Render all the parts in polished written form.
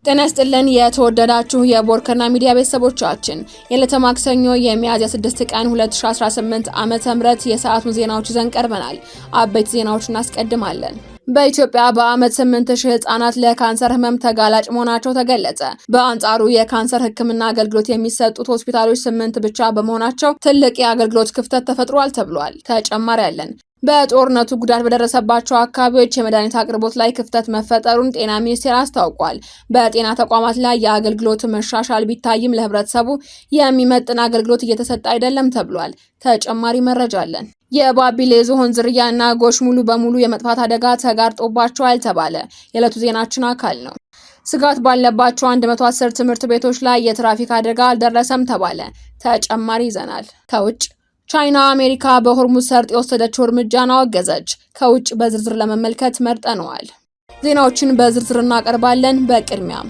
ጤና ይስጥልን የተወደዳችሁ የቦርከና ሚዲያ ቤተሰቦቻችን የዕለተ ማክሰኞ የሚያዝያ 6 ቀን 2018 ዓመተ ምህረት የሰዓቱን ዜናዎች ይዘን ቀርበናል። አበይት ዜናዎችን እናስቀድማለን። በኢትዮጵያ በአመት 8000 ህጻናት ለካንሰር ህመም ተጋላጭ መሆናቸው ተገለጸ። በአንጻሩ የካንሰር ህክምና አገልግሎት የሚሰጡት ሆስፒታሎች 8 ብቻ በመሆናቸው ትልቅ የአገልግሎት ክፍተት ተፈጥሯል ተብሏል። ተጨማሪ ያለን በጦርነቱ ጉዳት በደረሰባቸው አካባቢዎች የመድኃኒት አቅርቦት ላይ ክፍተት መፈጠሩን ጤና ሚኒስቴር አስታውቋል። በጤና ተቋማት ላይ የአገልግሎት መሻሻል ቢታይም ለህብረተሰቡ የሚመጥን አገልግሎት እየተሰጠ አይደለም ተብሏል። ተጨማሪ መረጃ አለን። የባቢሌ ዝሆን ዝርያና ጎሽ ሙሉ በሙሉ የመጥፋት አደጋ ተጋርጦባቸዋል ተባለ። የዕለቱ ዜናችን አካል ነው። ስጋት ባለባቸው 110 ትምህርት ቤቶች ላይ የትራፊክ አደጋ አልደረሰም ተባለ። ተጨማሪ ይዘናል። ከውጭ ቻይና አሜሪካ በሆርሙዝ ሰርጥ የወሰደችው እርምጃን አወገዘች። ከውጭ በዝርዝር ለመመልከት መርጠነዋል። ዜናዎችን በዝርዝር እናቀርባለን። በቅድሚያም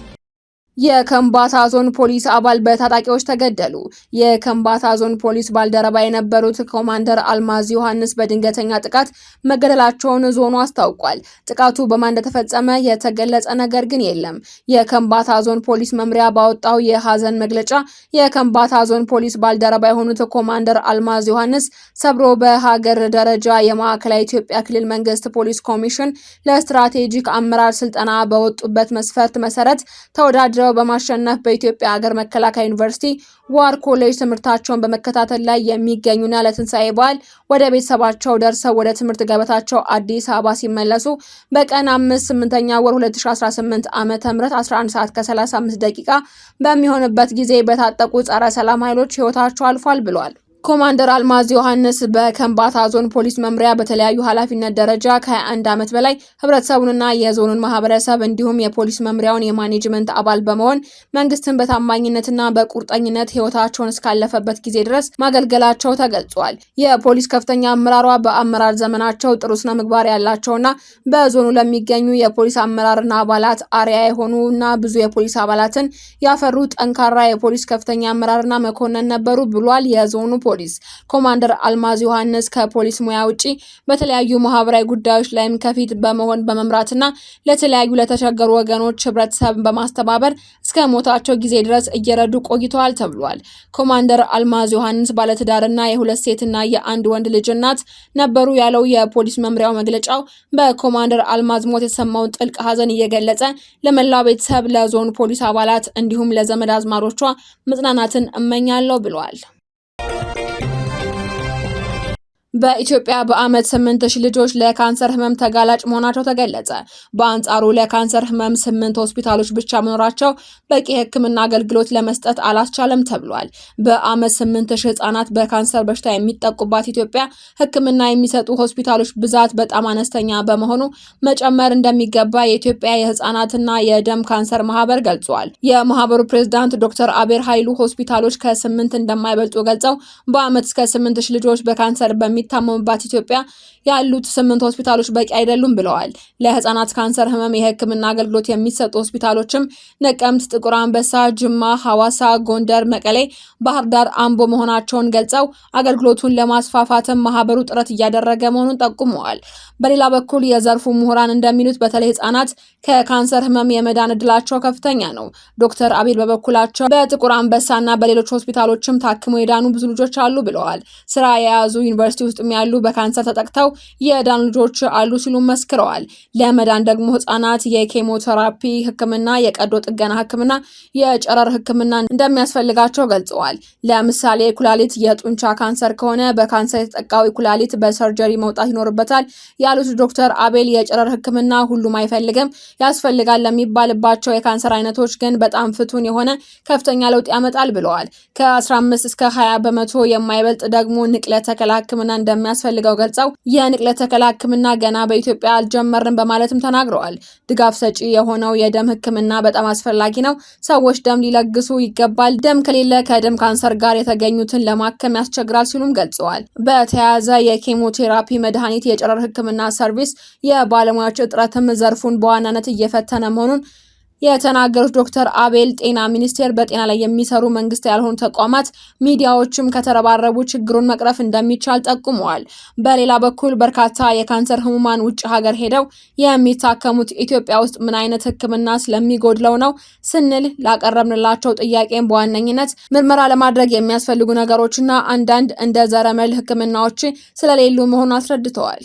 የከምባታ ዞን ፖሊስ አባል በታጣቂዎች ተገደሉ። የከምባታ ዞን ፖሊስ ባልደረባ የነበሩት ኮማንደር አልማዝ ዮሐንስ በድንገተኛ ጥቃት መገደላቸውን ዞኑ አስታውቋል። ጥቃቱ በማን እንደተፈጸመ የተገለጸ ነገር ግን የለም። የከምባታ ዞን ፖሊስ መምሪያ ባወጣው የሐዘን መግለጫ የከምባታ ዞን ፖሊስ ባልደረባ የሆኑት ኮማንደር አልማዝ ዮሐንስ ሰብሮ በሀገር ደረጃ የማዕከላዊ ኢትዮጵያ ክልል መንግስት ፖሊስ ኮሚሽን ለስትራቴጂክ አመራር ስልጠና በወጡበት መስፈርት መሰረት ተወዳድረው በማሸነፍ በኢትዮጵያ ሀገር መከላከያ ዩኒቨርሲቲ ዋር ኮሌጅ ትምህርታቸውን በመከታተል ላይ የሚገኙና ለትንሳኤ በዓል ወደ ቤተሰባቸው ደርሰው ወደ ትምህርት ገበታቸው አዲስ አበባ ሲመለሱ በቀን 5/8 ወር 2018 ዓ.ም 11 ሰዓት ከ35 ደቂቃ በሚሆንበት ጊዜ በታጠቁ ጸረ ሰላም ኃይሎች ህይወታቸው አልፏል ብሏል። ኮማንደር አልማዝ ዮሐንስ በከምባታ ዞን ፖሊስ መምሪያ በተለያዩ ኃላፊነት ደረጃ ከ21 ዓመት በላይ ህብረተሰቡንና የዞኑን ማህበረሰብ እንዲሁም የፖሊስ መምሪያውን የማኔጅመንት አባል በመሆን መንግስትን በታማኝነትና በቁርጠኝነት ህይወታቸውን እስካለፈበት ጊዜ ድረስ ማገልገላቸው ተገልጿል። የፖሊስ ከፍተኛ አመራሯ በአመራር ዘመናቸው ጥሩ ስነ ምግባር ያላቸውና በዞኑ ለሚገኙ የፖሊስ አመራርና አባላት አርአያ የሆኑና ብዙ የፖሊስ አባላትን ያፈሩ ጠንካራ የፖሊስ ከፍተኛ አመራርና መኮንን ነበሩ ብሏል። የዞኑ ፖሊስ ኮማንደር አልማዝ ዮሐንስ ከፖሊስ ሙያ ውጪ በተለያዩ ማህበራዊ ጉዳዮች ላይም ከፊት በመሆን በመምራትና ለተለያዩ ለተቸገሩ ወገኖች ህብረተሰብን በማስተባበር እስከ ሞታቸው ጊዜ ድረስ እየረዱ ቆይተዋል ተብሏል። ኮማንደር አልማዝ ዮሐንስ ባለትዳርና የሁለት ሴትና የአንድ ወንድ ልጅ እናት ነበሩ ያለው የፖሊስ መምሪያው መግለጫው በኮማንደር አልማዝ ሞት የተሰማውን ጥልቅ ሐዘን እየገለጸ ለመላው ቤተሰብ፣ ለዞኑ ፖሊስ አባላት እንዲሁም ለዘመድ አዝማዶቿ መጽናናትን እመኛለሁ ብለዋል። በኢትዮጵያ በአመት 8000 ልጆች ለካንሰር ህመም ተጋላጭ መሆናቸው ተገለጸ። በአንጻሩ ለካንሰር ህመም 8 ሆስፒታሎች ብቻ መኖራቸው በቂ የህክምና አገልግሎት ለመስጠት አላስቻለም ተብሏል። በአመት 8000 ህጻናት በካንሰር በሽታ የሚጠቁባት ኢትዮጵያ ህክምና የሚሰጡ ሆስፒታሎች ብዛት በጣም አነስተኛ በመሆኑ መጨመር እንደሚገባ የኢትዮጵያ የህጻናትና የደም ካንሰር ማህበር ገልጿል። የማህበሩ ፕሬዝዳንት ዶክተር አቤር ኃይሉ ሆስፒታሎች ከ8 እንደማይበልጡ ገልጸው በአመት እስከ 8000 ልጆች በካንሰር የሚታመሙባት ኢትዮጵያ ያሉት 8 ሆስፒታሎች በቂ አይደሉም ብለዋል። ለህፃናት ካንሰር ህመም የህክምና አገልግሎት የሚሰጡ ሆስፒታሎችም ነቀምት፣ ጥቁር አንበሳ፣ ጅማ፣ ሐዋሳ፣ ጎንደር፣ መቀሌ፣ ባህር ዳር፣ አምቦ መሆናቸውን ገልጸው አገልግሎቱን ለማስፋፋትም ማህበሩ ጥረት እያደረገ መሆኑን ጠቁመዋል። በሌላ በኩል የዘርፉ ምሁራን እንደሚሉት በተለይ ህፃናት ከካንሰር ህመም የመዳን እድላቸው ከፍተኛ ነው። ዶክተር አቤል በበኩላቸው በጥቁር አንበሳና በሌሎች ሆስፒታሎችም ታክመው የዳኑ ብዙ ልጆች አሉ ብለዋል። ስራ የያዙ ዩኒቨርሲቲ ውስጥም ያሉ በካንሰር ተጠቅተው የዳኑ ልጆች አሉ ሲሉ መስክረዋል። ለመዳን ደግሞ ህፃናት የኬሞቴራፒ ህክምና፣ የቀዶ ጥገና ህክምና፣ የጨረር ህክምና እንደሚያስፈልጋቸው ገልጸዋል። ለምሳሌ ኩላሊት የጡንቻ ካንሰር ከሆነ በካንሰር የተጠቃው ኩላሊት በሰርጀሪ መውጣት ይኖርበታል ያሉት ዶክተር አቤል የጨረር ህክምና ሁሉም አይፈልግም፣ ያስፈልጋል ለሚባልባቸው የካንሰር አይነቶች ግን በጣም ፍቱን የሆነ ከፍተኛ ለውጥ ያመጣል ብለዋል። ከ15 እስከ 20 በመቶ የማይበልጥ ደግሞ ንቅለ ተከላ ህክምና እንደሚያስፈልገው ገልጸው የንቅለ ተከላ ህክምና ገና በኢትዮጵያ አልጀመርንም በማለትም ተናግረዋል። ድጋፍ ሰጪ የሆነው የደም ህክምና በጣም አስፈላጊ ነው። ሰዎች ደም ሊለግሱ ይገባል። ደም ከሌለ ከደም ካንሰር ጋር የተገኙትን ለማከም ያስቸግራል ሲሉም ገልጸዋል። በተያያዘ የኬሞቴራፒ መድኃኒት፣ የጨረር ህክምና ሰርቪስ የባለሙያዎች እጥረትም ዘርፉን በዋናነት እየፈተነ መሆኑን የተናገሩት ዶክተር አቤል ጤና ሚኒስቴር በጤና ላይ የሚሰሩ መንግስት ያልሆኑ ተቋማት፣ ሚዲያዎችም ከተረባረቡ ችግሩን መቅረፍ እንደሚቻል ጠቁመዋል። በሌላ በኩል በርካታ የካንሰር ህሙማን ውጭ ሀገር ሄደው የሚታከሙት ኢትዮጵያ ውስጥ ምን አይነት ሕክምና ስለሚጎድለው ነው ስንል ላቀረብንላቸው ጥያቄን በዋነኝነት ምርመራ ለማድረግ የሚያስፈልጉ ነገሮችና አንዳንድ እንደ ዘረመል ሕክምናዎች ስለሌሉ መሆኑን አስረድተዋል።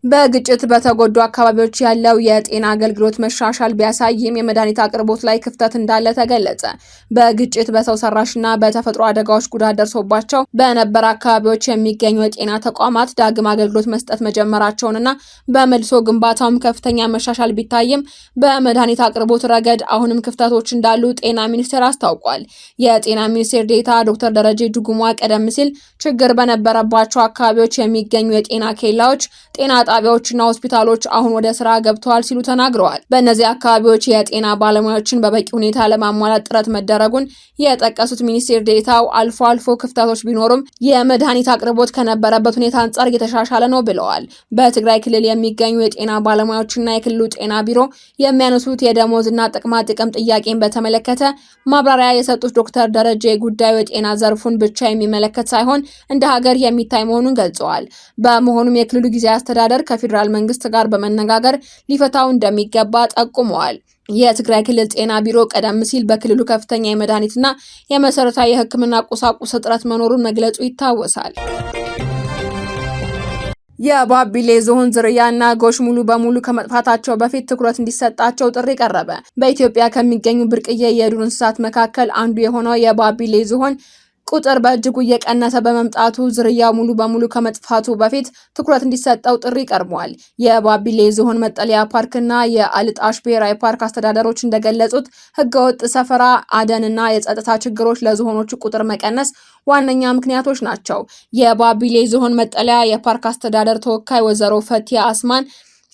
በግጭት በተጎዱ አካባቢዎች ያለው የጤና አገልግሎት መሻሻል ቢያሳይም የመድኃኒት አቅርቦት ላይ ክፍተት እንዳለ ተገለጸ። በግጭት በሰው ሰራሽና በተፈጥሮ አደጋዎች ጉዳት ደርሶባቸው በነበረ አካባቢዎች የሚገኙ የጤና ተቋማት ዳግም አገልግሎት መስጠት መጀመራቸውንና በመልሶ ግንባታውም ከፍተኛ መሻሻል ቢታይም በመድኃኒት አቅርቦት ረገድ አሁንም ክፍተቶች እንዳሉ ጤና ሚኒስቴር አስታውቋል። የጤና ሚኒስቴር ዴኤታ ዶክተር ደረጀ ዱጉማ ቀደም ሲል ችግር በነበረባቸው አካባቢዎች የሚገኙ የጤና ኬላዎች፣ ጤና ጣቢያዎችና ሆስፒታሎች አሁን ወደ ስራ ገብተዋል ሲሉ ተናግረዋል። በእነዚህ አካባቢዎች የጤና ባለሙያዎችን በበቂ ሁኔታ ለማሟላት ጥረት መደረጉን የጠቀሱት ሚኒስቴር ዴኤታው አልፎ አልፎ ክፍተቶች ቢኖሩም የመድኃኒት አቅርቦት ከነበረበት ሁኔታ አንጻር እየተሻሻለ ነው ብለዋል። በትግራይ ክልል የሚገኙ የጤና ባለሙያዎችና የክልሉ ጤና ቢሮ የሚያነሱት የደሞዝና ጥቅማ ጥቅም ጥያቄን በተመለከተ ማብራሪያ የሰጡት ዶክተር ደረጀ ጉዳዩ የጤና ዘርፉን ብቻ የሚመለከት ሳይሆን እንደ ሀገር የሚታይ መሆኑን ገልጸዋል። በመሆኑም የክልሉ ጊዜያዊ አስተዳደር ከፌዴራል መንግስት ጋር በመነጋገር ሊፈታው እንደሚገባ ጠቁመዋል። የትግራይ ክልል ጤና ቢሮ ቀደም ሲል በክልሉ ከፍተኛ የመድኃኒትና የመሰረታዊ የሕክምና ቁሳቁስ እጥረት መኖሩን መግለጹ ይታወሳል። የባቢሌ ዝሆን ዝርያና ጎሽ ሙሉ በሙሉ ከመጥፋታቸው በፊት ትኩረት እንዲሰጣቸው ጥሪ ቀረበ። በኢትዮጵያ ከሚገኙ ብርቅዬ የዱር እንስሳት መካከል አንዱ የሆነው የባቢሌ ዝሆን ቁጥር በእጅጉ እየቀነሰ በመምጣቱ ዝርያው ሙሉ በሙሉ ከመጥፋቱ በፊት ትኩረት እንዲሰጠው ጥሪ ቀርቧል። የባቢሌ ዝሆን መጠለያ ፓርክና የአልጣሽ ብሔራዊ ፓርክ አስተዳደሮች እንደገለጹት ህገወጥ ሰፈራ፣ አደንና የጸጥታ ችግሮች ለዝሆኖቹ ቁጥር መቀነስ ዋነኛ ምክንያቶች ናቸው። የባቢሌ ዝሆን መጠለያ የፓርክ አስተዳደር ተወካይ ወይዘሮ ፈቲያ አስማን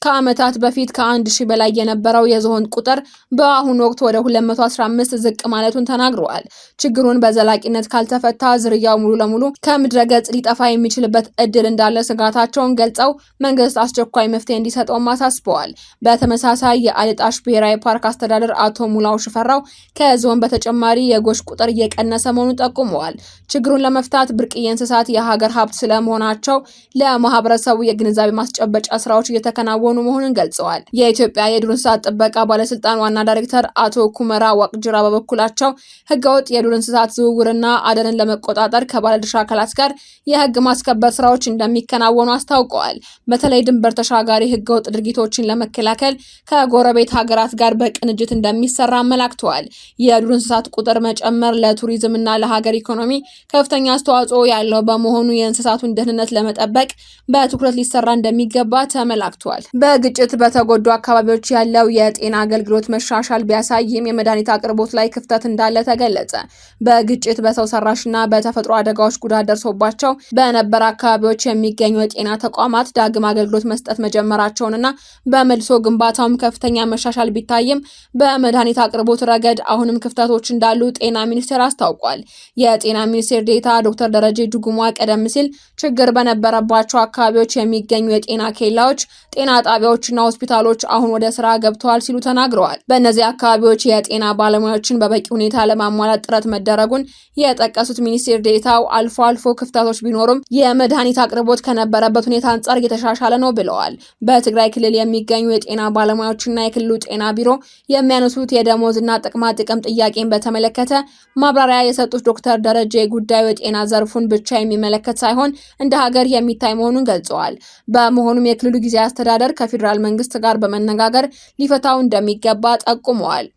ከዓመታት በፊት ከ1000 በላይ የነበረው የዝሆን ቁጥር በአሁኑ ወቅት ወደ 215 ዝቅ ማለቱን ተናግረዋል። ችግሩን በዘላቂነት ካልተፈታ ዝርያው ሙሉ ለሙሉ ከምድረ ገጽ ሊጠፋ የሚችልበት እድል እንዳለ ስጋታቸውን ገልጸው መንግስት አስቸኳይ መፍትሄ እንዲሰጠውም አሳስበዋል። በተመሳሳይ የአልጣሽ ብሔራዊ ፓርክ አስተዳደር አቶ ሙላው ሽፈራው ከዝሆን በተጨማሪ የጎሽ ቁጥር እየቀነሰ መሆኑን ጠቁመዋል። ችግሩን ለመፍታት ብርቅዬ እንስሳት የሀገር ሀብት ስለመሆናቸው ለማህበረሰቡ የግንዛቤ ማስጨበጫ ስራዎች እየተከናወኑ መሆኑን ገልጸዋል። የኢትዮጵያ የዱር እንስሳት ጥበቃ ባለስልጣን ዋና ዳይሬክተር አቶ ኩመራ ዋቅጅራ በበኩላቸው ህገወጥ የዱር እንስሳት ዝውውርና አደንን ለመቆጣጠር ከባለድርሻ አካላት ጋር የህግ ማስከበር ስራዎች እንደሚከናወኑ አስታውቀዋል። በተለይ ድንበር ተሻጋሪ ህገወጥ ድርጊቶችን ለመከላከል ከጎረቤት ሀገራት ጋር በቅንጅት እንደሚሰራ አመላክተዋል። የዱር እንስሳት ቁጥር መጨመር ለቱሪዝምና ለሀገር ኢኮኖሚ ከፍተኛ አስተዋጽኦ ያለው በመሆኑ የእንስሳቱን ደህንነት ለመጠበቅ በትኩረት ሊሰራ እንደሚገባ ተመላክቷል። በግጭት በተጎዱ አካባቢዎች ያለው የጤና አገልግሎት መሻሻል ቢያሳይም የመድኃኒት አቅርቦት ላይ ክፍተት እንዳለ ተገለጸ። በግጭት በሰው ሰራሽና በተፈጥሮ አደጋዎች ጉዳት ደርሶባቸው በነበረ አካባቢዎች የሚገኙ የጤና ተቋማት ዳግም አገልግሎት መስጠት መጀመራቸውንና በመልሶ ግንባታውም ከፍተኛ መሻሻል ቢታይም በመድኃኒት አቅርቦት ረገድ አሁንም ክፍተቶች እንዳሉ ጤና ሚኒስቴር አስታውቋል። የጤና ሚኒስቴር ዴኤታ ዶክተር ደረጀ ዱጉማ ቀደም ሲል ችግር በነበረባቸው አካባቢዎች የሚገኙ የጤና ኬላዎች፣ ጤና ጣቢያዎችና ሆስፒታሎች አሁን ወደ ስራ ገብተዋል ሲሉ ተናግረዋል። በእነዚህ አካባቢዎች የጤና ባለሙያዎችን በበቂ ሁኔታ ለማሟላት ጥረት መደረጉን የጠቀሱት ሚኒስቴር ዴኤታው አልፎ አልፎ ክፍተቶች ቢኖሩም የመድኃኒት አቅርቦት ከነበረበት ሁኔታ አንጻር እየተሻሻለ ነው ብለዋል። በትግራይ ክልል የሚገኙ የጤና ባለሙያዎችና የክልሉ ጤና ቢሮ የሚያነሱት የደሞዝና ጥቅማ ጥቅም ጥያቄን በተመለከተ ማብራሪያ የሰጡት ዶክተር ደረጀ ጉዳዩ የጤና ዘርፉን ብቻ የሚመለከት ሳይሆን እንደ ሀገር የሚታይ መሆኑን ገልጸዋል። በመሆኑም የክልሉ ጊዜያዊ አስተዳደር ከፌዴራል መንግስት ጋር በመነጋገር ሊፈታው እንደሚገባ ጠቁመዋል።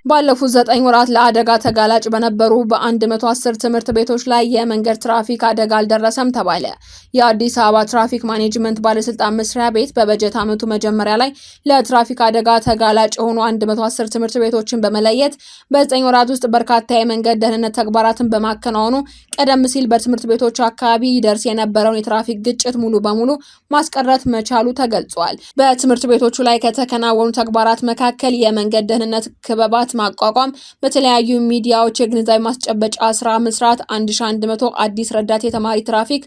ባለፉት 9 ወራት ለአደጋ ተጋላጭ በነበሩ በ110 ትምህርት ቤቶች ላይ የመንገድ ትራፊክ አደጋ አልደረሰም ተባለ። የአዲስ አበባ ትራፊክ ማኔጅመንት ባለስልጣን መስሪያ ቤት በበጀት ዓመቱ መጀመሪያ ላይ ለትራፊክ አደጋ ተጋላጭ የሆኑ 110 ትምህርት ቤቶችን በመለየት በ9 ወራት ውስጥ በርካታ የመንገድ ደህንነት ተግባራትን በማከናወኑ ቀደም ሲል በትምህርት ቤቶች አካባቢ ይደርስ የነበረውን የትራፊክ ግጭት ሙሉ በሙሉ ማስቀረት መቻሉ ተገልጿል። በትምህርት ቤቶቹ ላይ ከተከናወኑ ተግባራት መካከል የመንገድ ደህንነት ክበባት ማቋቋም፣ በተለያዩ ሚዲያዎች የግንዛቤ ማስጨበጫ ስራ መስራት፣ 1100 አዲስ ረዳት የተማሪ ትራፊክ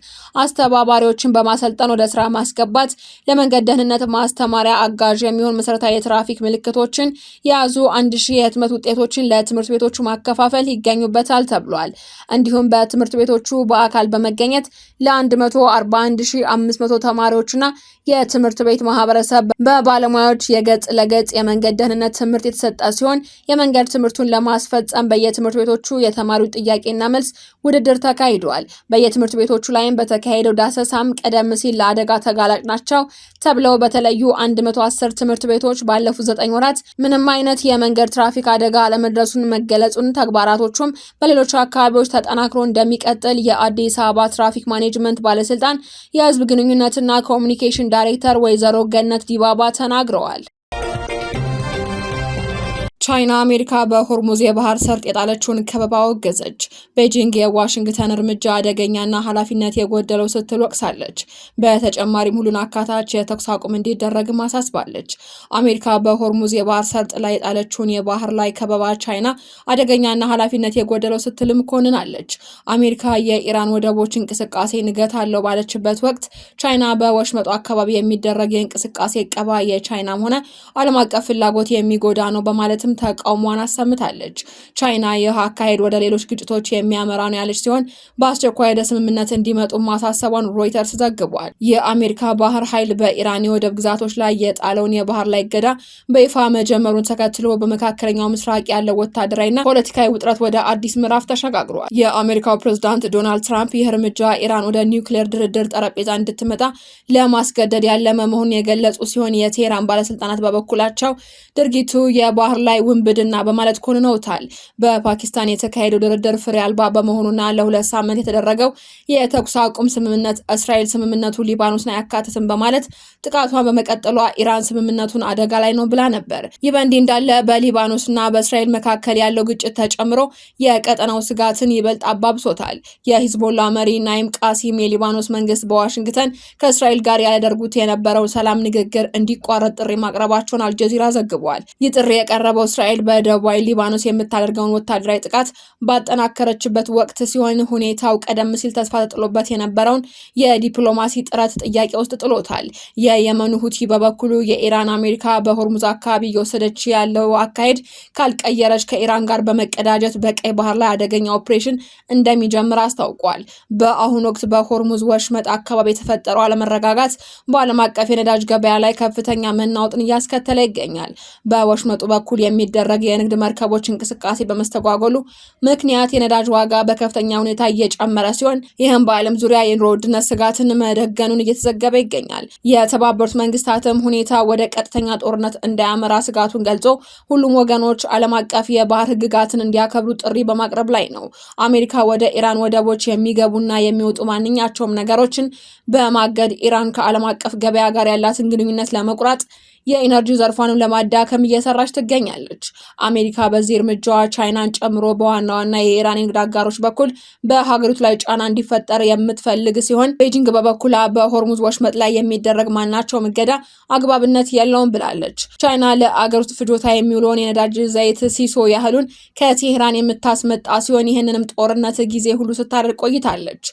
አስተባባሪዎችን በማሰልጠን ወደ ስራ ማስገባት፣ ለመንገድ ደህንነት ማስተማሪያ አጋዥ የሚሆን መሰረታዊ የትራፊክ ምልክቶችን የያዙ 1000 የህትመት ውጤቶችን ለትምህርት ቤቶቹ ማከፋፈል ይገኙበታል ተብሏል። እንዲሁም በትምህርት ቤቶቹ በአካል በመገኘት ለ141500 ተማሪዎችና የትምህርት ቤት ማህበረሰብ በባለሙያዎች የገጽ ለገጽ የመንገድ ደህንነት ትምህርት የተሰጠ ሲሆን የመንገድ ትምህርቱን ለማስፈጸም በየትምህርት ቤቶቹ የተማሪው ጥያቄና መልስ ውድድር ተካሂዷል። በየትምህርት ቤቶቹ ላይም በተካሄደው ዳሰሳም ቀደም ሲል ለአደጋ ተጋላጭ ናቸው ተብለው በተለዩ 110 ትምህርት ቤቶች ባለፉት 9 ወራት ምንም አይነት የመንገድ ትራፊክ አደጋ አለመድረሱን መገለጹን፣ ተግባራቶቹም በሌሎች አካባቢዎች ተጠናክሮ እንደሚቀጥል የአዲስ አበባ ትራፊክ ማኔጅመንት ባለስልጣን የህዝብ ግንኙነትና ኮሚኒኬሽን ዳይሬክተር ወይዘሮ ገነት ዲባባ ተናግረዋል። ቻይና አሜሪካ በሆርሙዝ የባህር ሰርጥ የጣለችውን ከበባ አወገዘች። ቤጂንግ የዋሽንግተን እርምጃ አደገኛና ኃላፊነት የጎደለው ስትል ወቅሳለች። በተጨማሪም ሁሉን አካታች የተኩስ አቁም እንዲደረግም አሳስባለች። አሜሪካ በሆርሙዝ የባህር ሰርጥ ላይ የጣለችውን የባህር ላይ ከበባ ቻይና አደገኛና ኃላፊነት የጎደለው ስትልም ኮንናለች። አሜሪካ የኢራን ወደቦች እንቅስቃሴ ንገት አለው ባለችበት ወቅት ቻይና በወሽመጡ አካባቢ የሚደረግ የእንቅስቃሴ ቀባ የቻይናም ሆነ ዓለም አቀፍ ፍላጎት የሚጎዳ ነው በማለትም ተቃውሟን አሰምታለች። ቻይና ይህ አካሄድ ወደ ሌሎች ግጭቶች የሚያመራ ነው ያለች ሲሆን በአስቸኳይ ወደ ስምምነት እንዲመጡ ማሳሰቧን ሮይተርስ ዘግቧል። የአሜሪካ ባህር ኃይል በኢራን የወደብ ግዛቶች ላይ የጣለውን የባህር ላይ እገዳ በይፋ መጀመሩን ተከትሎ በመካከለኛው ምስራቅ ያለው ወታደራዊና ፖለቲካዊ ውጥረት ወደ አዲስ ምዕራፍ ተሸጋግሯል። የአሜሪካው ፕሬዝዳንት ዶናልድ ትራምፕ ይህ እርምጃ ኢራን ወደ ኒውክሌር ድርድር ጠረጴዛ እንድትመጣ ለማስገደድ ያለመ መሆኑን የገለጹ ሲሆን የቴህራን ባለስልጣናት በበኩላቸው ድርጊቱ የባህር ላይ ውንብድና በማለት ኮንነውታል። በፓኪስታን የተካሄደው ድርድር ፍሬ አልባ በመሆኑና ለ2 ሳምንት የተደረገው የተኩስ አቁም ስምምነት እስራኤል ስምምነቱ ሊባኖስን አያካትትም በማለት ጥቃቷን በመቀጠሏ ኢራን ስምምነቱን አደጋ ላይ ነው ብላ ነበር። ይህ በእንዲህ እንዳለ በሊባኖስና በእስራኤል መካከል ያለው ግጭት ተጨምሮ የቀጠናው ስጋትን ይበልጥ አባብሶታል። የሂዝቦላ መሪ ናይም ቃሲም የሊባኖስ መንግስት በዋሽንግተን ከእስራኤል ጋር ያደርጉት የነበረው ሰላም ንግግር እንዲቋረጥ ጥሪ ማቅረባቸውን አልጀዚራ ዘግቧል። ይህ ጥሪ የቀረበው እስራኤል በደቡባዊ ሊባኖስ የምታደርገውን ወታደራዊ ጥቃት ባጠናከረችበት ወቅት ሲሆን ሁኔታው ቀደም ሲል ተስፋ ተጥሎበት የነበረውን የዲፕሎማሲ ጥረት ጥያቄ ውስጥ ጥሎታል። የየመኑ ሁቲ በበኩሉ የኢራን አሜሪካ በሆርሙዝ አካባቢ እየወሰደች ያለው አካሄድ ካልቀየረች ከኢራን ጋር በመቀዳጀት በቀይ ባህር ላይ አደገኛ ኦፕሬሽን እንደሚጀምር አስታውቋል። በአሁኑ ወቅት በሆርሙዝ ወሽመጥ አካባቢ የተፈጠረው አለመረጋጋት በዓለም አቀፍ የነዳጅ ገበያ ላይ ከፍተኛ መናወጥን እያስከተለ ይገኛል። በወሽመጡ በኩል የሚደረግ የንግድ መርከቦች እንቅስቃሴ በመስተጓጎሉ ምክንያት የነዳጅ ዋጋ በከፍተኛ ሁኔታ እየጨመረ ሲሆን ይህም በዓለም ዙሪያ የኑሮ ውድነት ስጋትን መደገኑን እየተዘገበ ይገኛል። የተባበሩት መንግስታትም ሁኔታ ወደ ቀጥተኛ ጦርነት እንዳያመራ ስጋቱን ገልጾ ሁሉም ወገኖች ዓለም አቀፍ የባህር ህግጋትን እንዲያከብሩ ጥሪ በማቅረብ ላይ ነው። አሜሪካ ወደ ኢራን ወደቦች የሚገቡና የሚወጡ ማንኛቸውም ነገሮችን በማገድ ኢራን ከዓለም አቀፍ ገበያ ጋር ያላትን ግንኙነት ለመቁረጥ የኢነርጂ ዘርፏንም ለማዳከም እየሰራች ትገኛለች። አሜሪካ በዚህ እርምጃዋ ቻይናን ጨምሮ በዋና ዋና የኢራን የንግድ አጋሮች በኩል በሀገሪቱ ላይ ጫና እንዲፈጠር የምትፈልግ ሲሆን ቤጂንግ በበኩሏ በሆርሙዝ ወሽመጥ ላይ የሚደረግ ማናቸውም እገዳ አግባብነት የለውም ብላለች። ቻይና ለአገር ውስጥ ፍጆታ የሚውለውን የነዳጅ ዘይት ሲሶ ያህሉን ከቴህራን የምታስመጣ ሲሆን ይህንንም ጦርነት ጊዜ ሁሉ ስታደርግ ቆይታለች።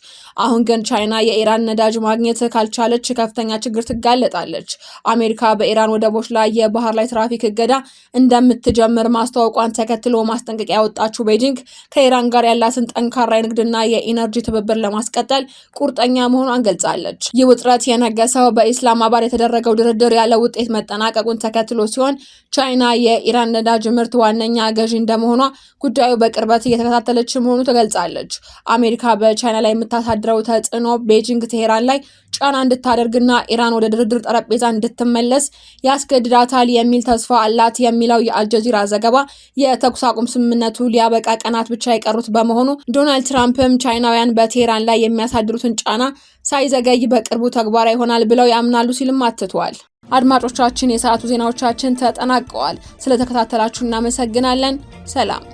አሁን ግን ቻይና የኢራን ነዳጅ ማግኘት ካልቻለች ከፍተኛ ችግር ትጋለጣለች። አሜሪካ በኢራን ወደቦች ላይ የባህር ላይ ትራፊክ እገዳ እንደምትጀምር ማስታወቋን ተከትሎ ማስጠንቀቂያ ያወጣችው ቤጂንግ ከኢራን ጋር ያላትን ጠንካራ የንግድና የኢነርጂ ትብብር ለማስቀጠል ቁርጠኛ መሆኗን ገልጻለች። ይህ ውጥረት የነገሰው በኢስላማባድ የተደረገው ድርድር ያለ ውጤት መጠናቀቁን ተከትሎ ሲሆን ቻይና የኢራን ነዳጅ ምርት ዋነኛ ገዢ እንደመሆኗ ጉዳዩ በቅርበት እየተከታተለች መሆኑ ተገልጻለች። አሜሪካ በቻይና ላይ የምታሳድረው ተጽዕኖ ቤጂንግ ቴህራን ላይ ጫና እንድታደርግና ኢራን ወደ ድርድር ጠረጴዛ እንድትመለስ ያስገድዳታል የሚል ተስፋ አላት የሚለው የአልጀዚራ ዘገባ የተኩስ አቁም ስምምነቱ ሊያበቃ ቀናት ብቻ የቀሩት በመሆኑ ዶናልድ ትራምፕም ቻይናውያን በቴህራን ላይ የሚያሳድሩትን ጫና ሳይዘገይ በቅርቡ ተግባራዊ ይሆናል ብለው ያምናሉ ሲልም አትቷል። አድማጮቻችን፣ የሰዓቱ ዜናዎቻችን ተጠናቀዋል። ስለተከታተላችሁ እናመሰግናለን። ሰላም።